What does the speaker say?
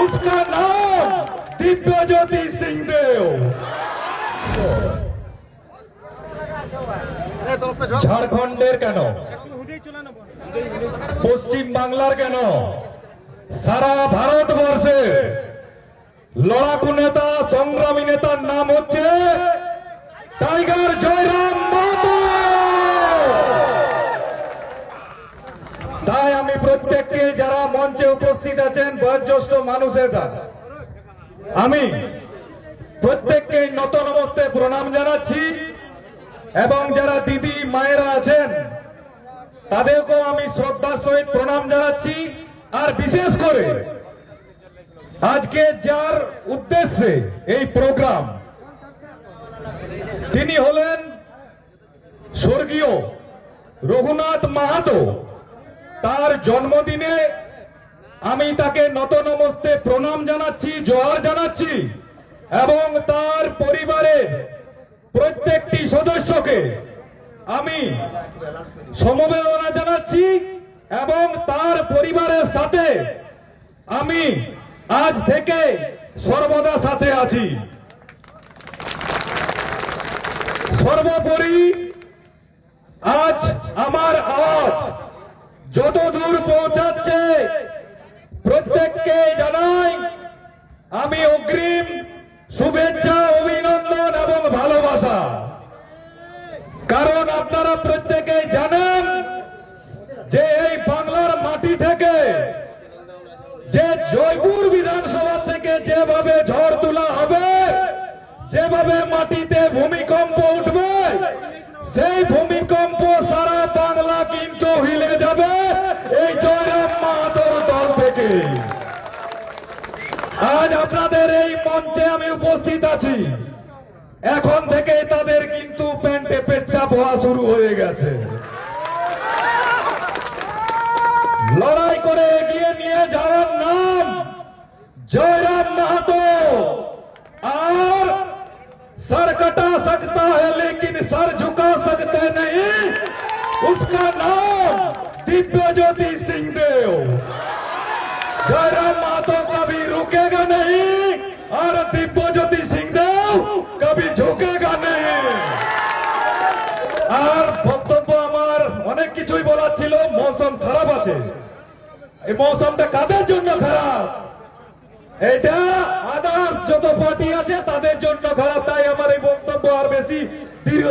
उसका नाम दिव्यज्योति सिंहदेव। झारखंडेर केन, पश्चिम बांगलार केन, सारा भारतवर्षे लड़ाकू नेता संग्रामी नेतार नाम होच्छे टाइगार जयराम महतो। তাই আমি প্রত্যেককে যারা মঞ্চে উপস্থিত আছেন বয়োজ্যেষ্ঠ মানুষেরা আমি প্রত্যেককে নত নমস্তে প্রণাম জানাচ্ছি এবং যারা দিদি মায়েরা আছেন তাদেরকেও আমি শ্রদ্ধার সহিত প্রণাম জানাচ্ছি। আর বিশেষ করে আজকে যার উদ্দেশ্যে এই প্রোগ্রাম তিনি হলেন স্বর্গীয় রঘুনাথ মাহাতো। তার জন্মদিনে আমি তাকে নত নমস্তে প্রণাম জানাচ্ছি, জোহার জানাচ্ছি এবং তার পরিবারের প্রত্যেকটি সদস্যকে আমি সমবেদনা জানাচ্ছি এবং তার পরিবারের সাথে আমি আজ থেকে সর্বদা সাথে আছি। সর্বোপরি আজ আমার আওয়াজ যত দূর পৌঁছাচ্ছে প্রত্যেককে জানাই আমি অগ্রিম শুভেচ্ছা, অভিনন্দন এবং ভালোবাসা। কারণ আপনারা প্রত্যেকেই জানেন যে এই বাংলার মাটি থেকে যে জয়পুর বিধানসভা থেকে যেভাবে ঝড় তোলা হবে, যেভাবে মাটিতে ভূমিকম্প উঠবে, সেই ভূমিকম্প সারা বাংলা কিন্তু হিলে যাবে এই জয়রাম মাহাতোর দল থেকে। আজ আপনাদের এই মঞ্চে আমি উপস্থিত আছি, এখন থেকে তাদের কিন্তু প্যান্টে পেচ্ছাপ হওয়া শুরু হয়ে গেছে। লড়াই করে এগিয়ে নিয়ে যাওয়ার নাম जयराम महतो। और सर कटा सकता है लेकिन सर झुका सकते नहीं, उसका नाम दिव्यज्योति सिंहदेव। जयराम महतो कभी रुकेगा नहीं और दिव्यज्योति सिंहदेव कभी झुकेगा नहीं। और বক্তব্য আমার অনেক কিছুই বলার ছিল। মৌসুম খারাপ আছে, এই মৌসুমটা কাদের জন্য খারাপ? এটা আদার্স যত পার্টি আছে তাদের জন্য খারাপ। তাই আমার এই বক্তব্য আর বেশি দীর্ঘ